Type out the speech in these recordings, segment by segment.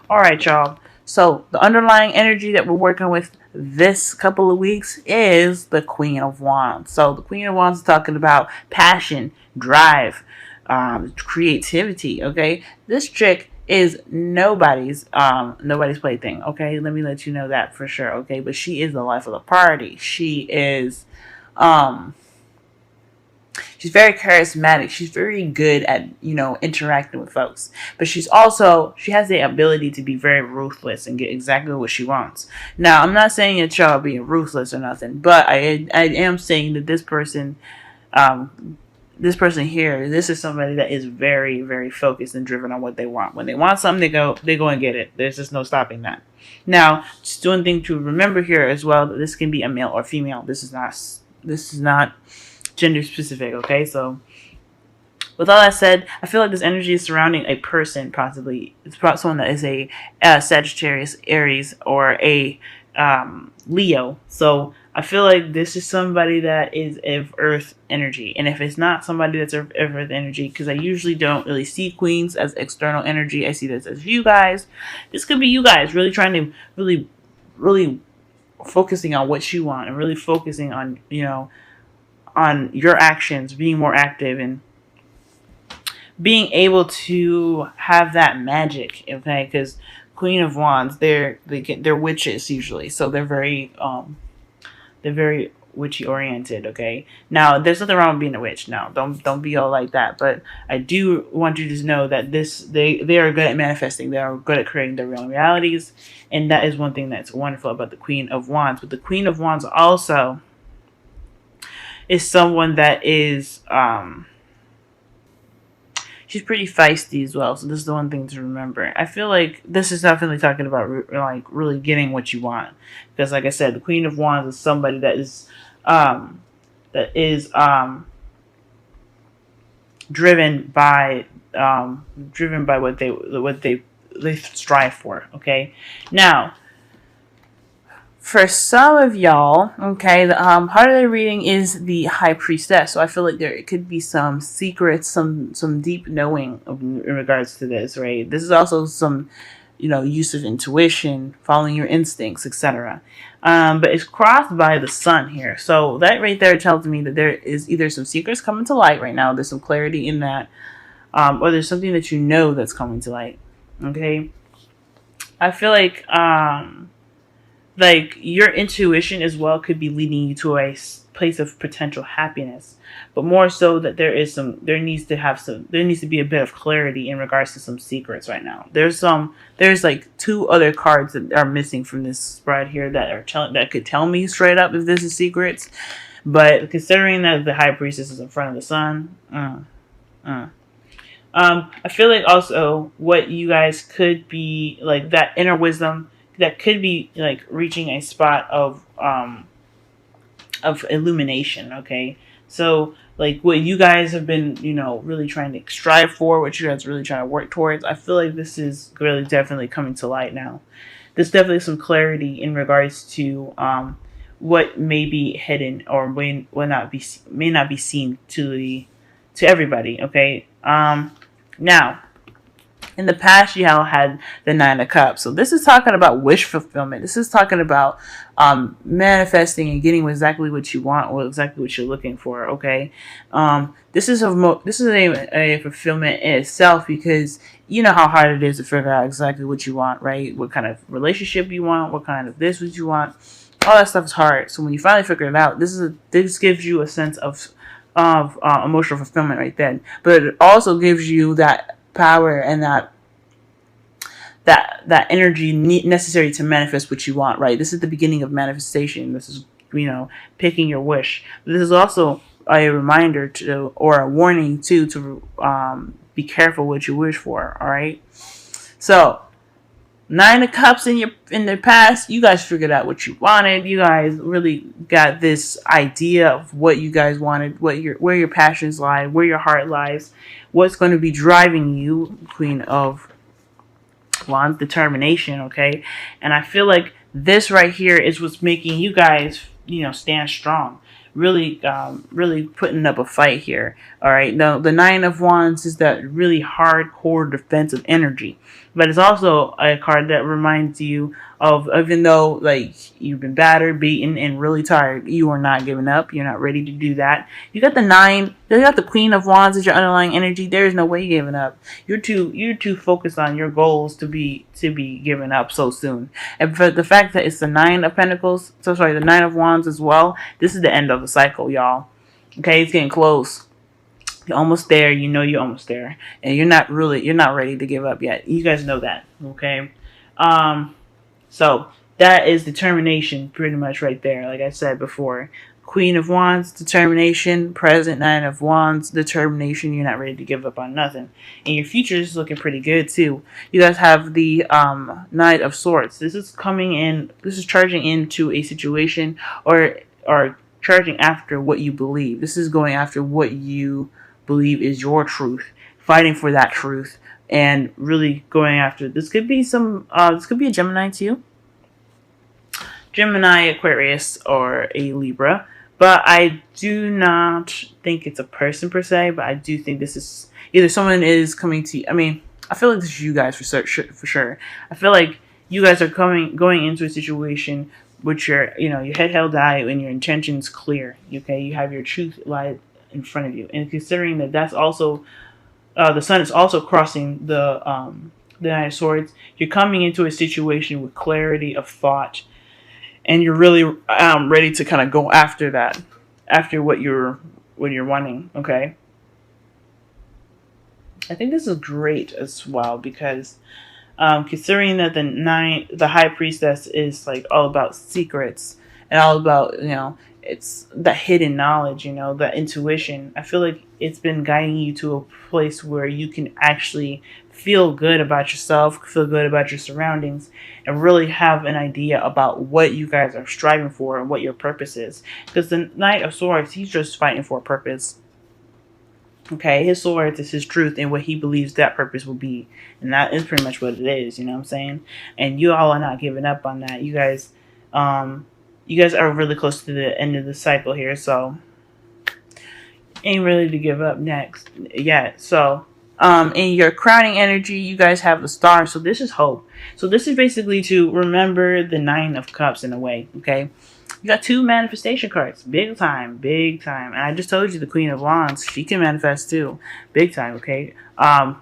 All right, y'all. So the underlying energy that we're working with this couple of weeks is the Queen of Wands. So the Queen of Wands is talking about passion, drive, creativity. Okay, this chick is nobody's plaything. Okay, let me let you know that for sure. Okay, but she is the life of the party. Um She's very charismatic. She's very good at, interacting with folks. But she has the ability to be very ruthless and get exactly what she wants. Now, I'm not saying that y'all are being ruthless or nothing, but I am saying that this person here, this is somebody that is very, very focused and driven on what they want. When they want something, they go and get it. There's just no stopping that. Now, just one thing to remember here as well, that this can be a male or female. This is not gender specific, okay? So with all that said, I feel like this energy is surrounding a person, possibly. It's about someone that is a Sagittarius, Aries, or a Leo. So I feel like this is somebody that is of Earth energy. And if it's not somebody that's of Earth energy, because I usually don't really see queens as external energy, I see this as you guys. This could be you guys really trying to really focusing on what you want and really focusing on, on your actions, being more active and being able to have that magic, okay? Because Queen of Wands, they're witches usually, so they're very witchy oriented, okay? Now, there's nothing wrong with being a witch. Now, don't be all like that. But I do want you to know that they are good at manifesting. They are good at creating their real realities, and that is one thing that's wonderful about the Queen of Wands. But the Queen of Wands also is someone that is she's pretty feisty as well. So this is the one thing to remember. I feel like this is definitely talking about like really getting what you want, because like I said, the Queen of Wands is somebody that is that is driven by what they strive for. Okay, now for some of y'all, okay, the part of the reading is the High Priestess. So I feel like there could be some secrets, some deep knowing in regards to this, right? This is also some, use of intuition, following your instincts, etc. But it's crossed by the sun here. So that right there tells me that there is either some secrets coming to light right now. There's some clarity in that, or there's something that that's coming to light. Okay, I feel like your intuition as well could be leading you to a place of potential happiness, but more so that there needs to be a bit of clarity in regards to some secrets right now. There's like two other cards that are missing from this spread here that could tell me straight up if this is secrets, but considering that the High Priestess is in front of the sun, I feel like also what you guys could be like, that inner wisdom that could be like reaching a spot of illumination. Okay, so like what you guys have been really trying to strive for, what you guys are really trying to work towards, I feel like this is really definitely coming to light now. There's definitely some clarity in regards to what may be hidden or may not be seen to everybody. Okay, now in the past, you had the Nine of Cups. So this is talking about wish fulfillment. This is talking about manifesting and getting exactly what you want or exactly what you're looking for. Okay, this is a fulfillment in itself, because you know how hard it is to figure out exactly what you want, right? What kind of relationship you want, what kind of this what you want. All that stuff is hard. So when you finally figure it out, this gives you a sense of emotional fulfillment right then. But it also gives you that power and that energy necessary to manifest what you want, right? This is the beginning of manifestation. This is picking your wish. But this is also a reminder or a warning to be careful what you wish for. All right, so Nine of Cups in the past, you guys figured out what you wanted. You guys really got this idea of what you guys wanted, where your passions lie, where your heart lies, what's going to be driving you, Queen of Wands, determination, okay? And I feel like this right here is what's making you guys, stand strong. really putting up a fight here. All right. Now the Nine of Wands is that really hardcore defensive energy, but it's also a card that reminds you of, even though like you've been battered, beaten, and really tired, you are not giving up. You're not ready to do that. You got the nine. You got the Queen of Wands as your underlying energy. There is no way you're giving up. You're too focused on your goals to be giving up so soon. And for the fact that it's the Nine of Pentacles, so sorry, the Nine of Wands as well. This is the end of the cycle, y'all. Okay, it's getting close. You're almost there. You know you're almost there, and you're not ready to give up yet. You guys know that, okay? So that is determination, pretty much right there. Like I said before, Queen of Wands, determination. Present, Nine of Wands, determination. You're not ready to give up on nothing, and your future is looking pretty good too. You guys have the Knight of Swords. This is coming in. This is charging into a situation, or charging after what you believe. This is going after what you believe is your truth, fighting for that truth, and really going after. This could be this could be a Gemini too. Gemini, Aquarius, or a Libra. But I do not think it's a person per se, but I do think this is either someone is coming to you. I mean, I feel like this is you guys for sure. I feel like you guys are going into a situation which your head held high and your intentions clear. Okay, you have your truth lie in front of you, and considering that that's also the sun is also crossing the Nine of Swords, you're coming into a situation with clarity of thought, and you're really ready to kind of go after that, after what you're wanting. Okay, I think this is great as well because considering that the High Priestess is like all about secrets and all about it's that hidden knowledge, that intuition. I feel like it's been guiding you to a place where you can actually feel good about yourself, feel good about your surroundings, and really have an idea about what you guys are striving for and what your purpose is. Because the Knight of Swords, he's just fighting for a purpose. Okay, his swords is his truth and what he believes that purpose will be. And that is pretty much what it is, you know what I'm saying? And you all are not giving up on that. You guys are really close to the end of the cycle here, so ain't ready to give up next yet. So in your crowning energy, you guys have the Star, so this is hope. So this is basically to remember the Nine of Cups in a way. Okay, you got two manifestation cards, big time. And I just told you the Queen of Wands, she can manifest too, big time. Okay, but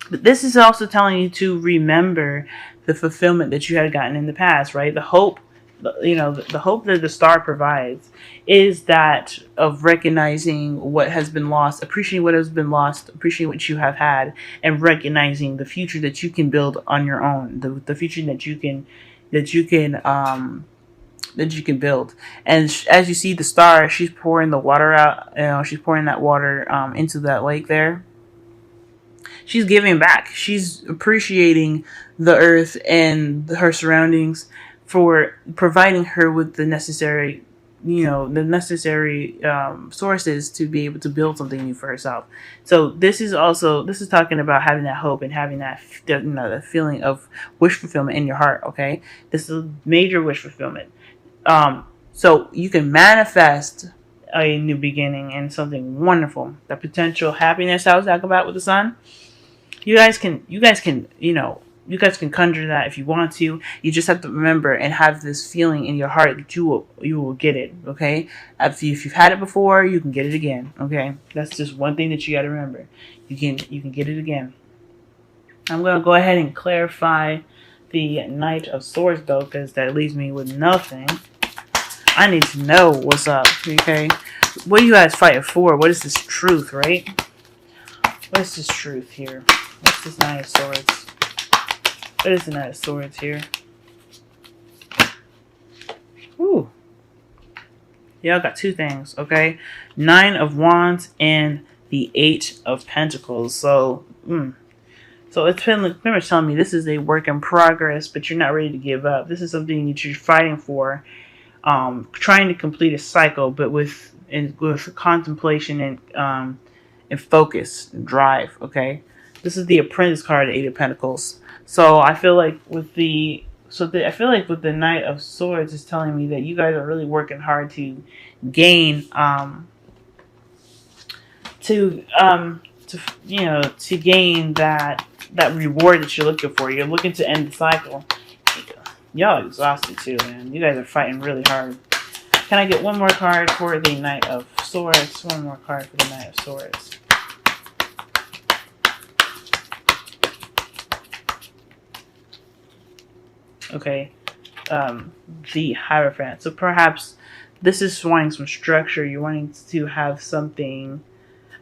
this is also telling you to remember the fulfillment that you had gotten in the past, right? The hope. The hope that the Star provides is that of recognizing what has been lost, appreciating what has been lost, appreciating what you have had, and recognizing the future that you can build on your own, the future that you can build. And as you see the Star, she's pouring the water out. She's pouring that water into that lake there. She's giving back. She's appreciating the earth and her surroundings for providing her with the necessary sources to be able to build something new for herself. So this is talking about having that hope and having that that feeling of wish fulfillment in your heart. Okay, this is a major wish fulfillment. So you can manifest a new beginning and something wonderful. The potential happiness I was talking about with the sun. You guys can conjure that if you want to. You just have to remember and have this feeling in your heart that you will get it. Okay, if you've had it before, you can get it again. Okay, that's just one thing that you got to remember. You can get it again. I'm gonna go ahead and clarify the Knight of Swords though, because that leaves me with nothing. I need to know what's up. Okay, what are you guys fighting for? What is this truth, right? What is this truth here? What's this Knight of Swords? What is the Knight of Swords here? Ooh. Y'all got two things, okay? Nine of Wands and the Eight of Pentacles. So it's pretty much telling me this is a work in progress, but you're not ready to give up. This is something that you're fighting for, trying to complete a cycle, but with contemplation and focus and drive, okay? This is the Apprentice card, the Eight of Pentacles. So I feel like with the So I feel like with the Knight of Swords is telling me that you guys are really working hard to gain, to to gain that reward that you're looking for. You're looking to end the cycle. Y'all exhausted too, man. You guys are fighting really hard. Can I get one more card for the Knight of Swords? One more card for the Knight of Swords. Okay. The Hierophant. So perhaps this is wanting some structure. You're wanting to have something.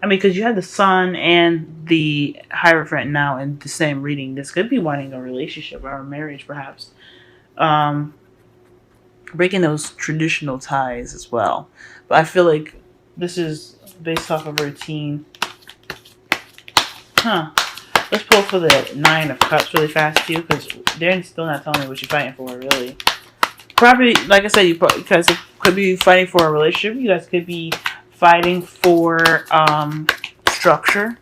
I mean, because you have the Sun and the Hierophant now in the same reading. This could be wanting a relationship or a marriage, perhaps. Breaking those traditional ties as well. But I feel like this is based off of routine. Let's pull for the Nine of Cups really fast too, because they're still not telling me what you're fighting for, really. Probably, like I said, you guys could be fighting for a relationship. You guys could be fighting for structure.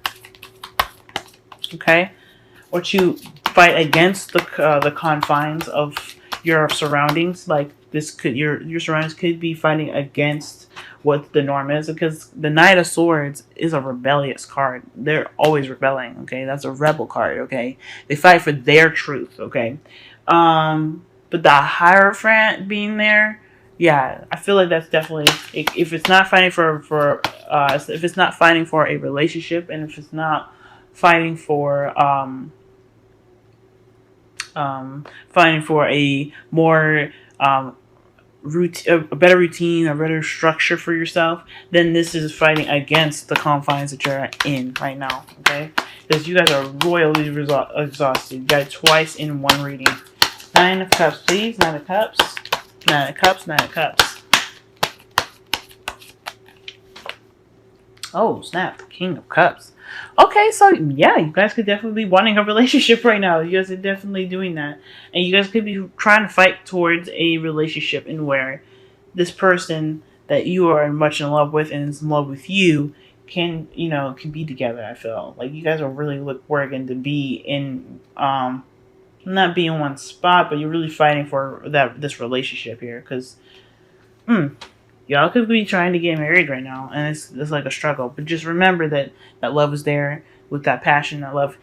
Okay, or to fight against the confines of your surroundings. Like this could your surroundings could be fighting against what the norm is, because the Knight of Swords is a rebellious card. They're always rebelling. Okay, that's a rebel card. Okay, they fight for their truth. Okay, but the Hierophant being there, yeah, I feel like that's definitely, if it's not fighting if it's not fighting for a relationship, and if it's not fighting for a more a better routine, a better structure for yourself, then this is fighting against the confines that you're in right now. Okay, because you guys are royally exhausted. You got it twice in one reading. Nine of Cups, please. Nine of Cups. Nine of Cups. Nine of Cups. Oh, snap. King of Cups. Okay, so yeah, you guys could definitely be wanting a relationship right now. You guys are definitely doing that. And you guys could be trying to fight towards a relationship in where this person that you are much in love with and is in love with you can be together. I feel like you guys are really working to be in not be in one spot, but you're really fighting for this relationship here, because y'all could be trying to get married right now, and it's like a struggle. But just remember that love is there. With that passion, that love,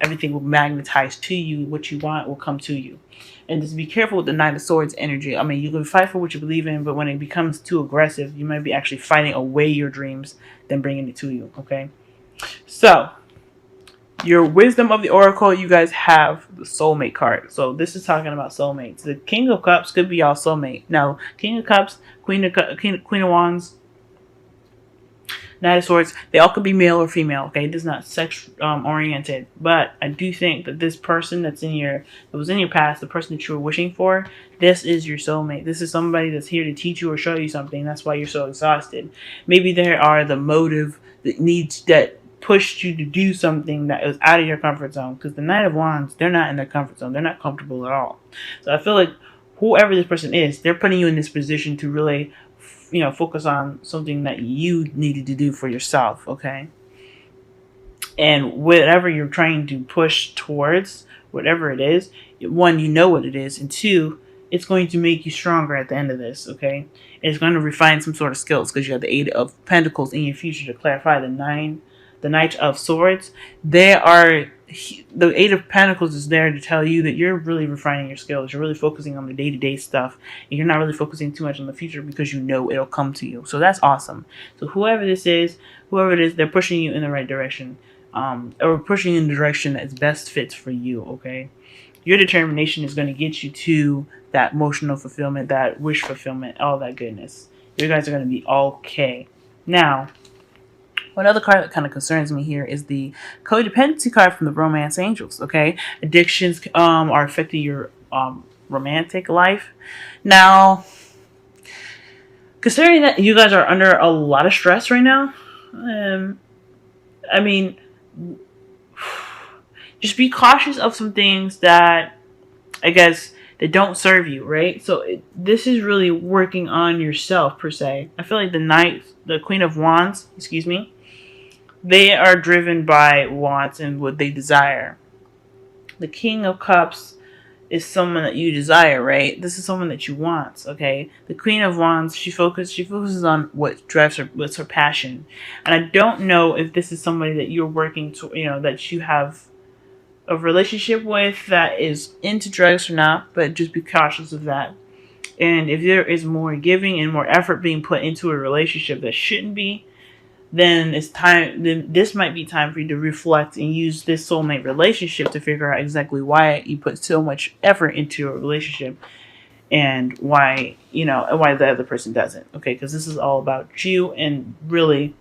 everything will magnetize to you. What you want will come to you. And just be careful with the Knight of Swords energy. I mean, you can fight for what you believe in, but when it becomes too aggressive, you might be actually fighting away your dreams than bringing it to you. Okay, so your wisdom of the oracle, you guys have the soulmate card. So this is talking about soulmates. The King of Cups could be y'all soulmate. Now, King of Cups, Queen of Wands, Knight of Swords, they all could be male or female. Okay, it is not sex oriented. But I do think that this person that was in your past, the person that you were wishing for, this is your soulmate. This is somebody that's here to teach you or show you something. That's why you're so exhausted. Maybe there are the motive that pushed you to do something that was out of your comfort zone, because the Knight of Wands, they're not in their comfort zone. They're not comfortable at all. So I feel like whoever this person is, they're putting you in this position to really focus on something that you needed to do for yourself. Okay, and whatever you're trying to push towards, whatever it is, one, you know what it is, and two, it's going to make you stronger at the end of this. Okay, and it's going to refine some sort of skills, because you have the Eight of Pentacles in your future to clarify the Knight of Swords. The Eight of Pentacles is there to tell you that you're really refining your skills. You're really focusing on the day-to-day stuff, and you're not really focusing too much on the future, because you know it'll come to you. So that's awesome. So whoever it is, they're pushing you in the right direction, or pushing you in the direction that's best fits for you. Okay, your determination is going to get you to that emotional fulfillment, that wish fulfillment, all that goodness. You guys are going to be okay. Now, one other card that kind of concerns me here is the codependency card from the Romance Angels. Okay, addictions are affecting your romantic life. Now, considering that you guys are under a lot of stress right now, I mean, just be cautious of some things that, I guess, that don't serve you, right? So this is really working on yourself, per se. I feel like the Queen of Wands, they are driven by wants and what they desire. The King of Cups is someone that you desire, right? This is someone that you want, okay? The Queen of Wands, she focuses on what drives her, what's her passion. And I don't know if this is somebody that you're working to, that you have a relationship with that is into drugs or not, but just be cautious of that. And if there is more giving and more effort being put into a relationship that shouldn't be, then it's time. Then this might be time for you to reflect and use this soulmate relationship to figure out exactly why you put so much effort into a relationship and why why the other person doesn't. Okay, because this is all about you, and really,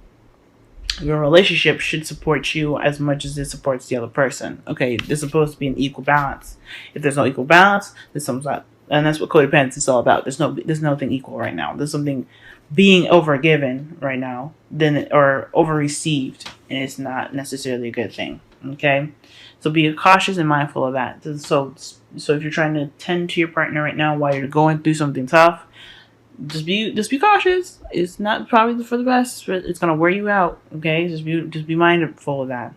your relationship should support you as much as it supports the other person. Okay, there's supposed to be an equal balance. If there's no equal balance, there's something, and that's what codependence is all about. There's nothing equal right now. There's something being overgiven right now, or over received, and it's not necessarily a good thing. Okay, so be cautious and mindful of that. So if you're trying to tend to your partner right now while you're going through something tough, just be cautious. It's not probably for the best, but it's gonna wear you out. Okay, just be mindful of that.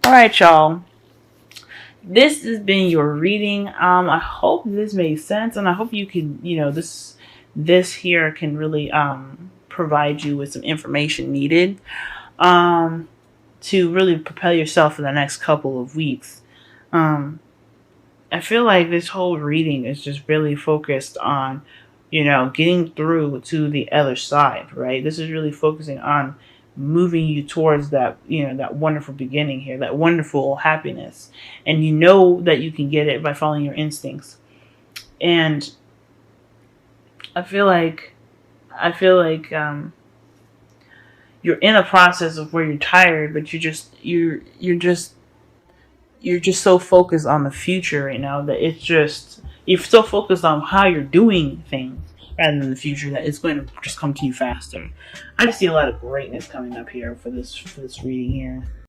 All right, y'all. This has been your reading. I hope this made sense, and I hope you can, this here can really provide you with some information needed to really propel yourself for the next couple of weeks. I feel like this whole reading is just really focused on, getting through to the other side, right? This is really focusing on moving you towards that, that wonderful beginning here, that wonderful happiness. And you know that you can get it by following your instincts. And I feel like you're in a process of where you're tired, but you're just so focused on the future right now that you're so focused on how you're doing things rather than the future that it's going to just come to you faster. I just see a lot of greatness coming up here for this reading here.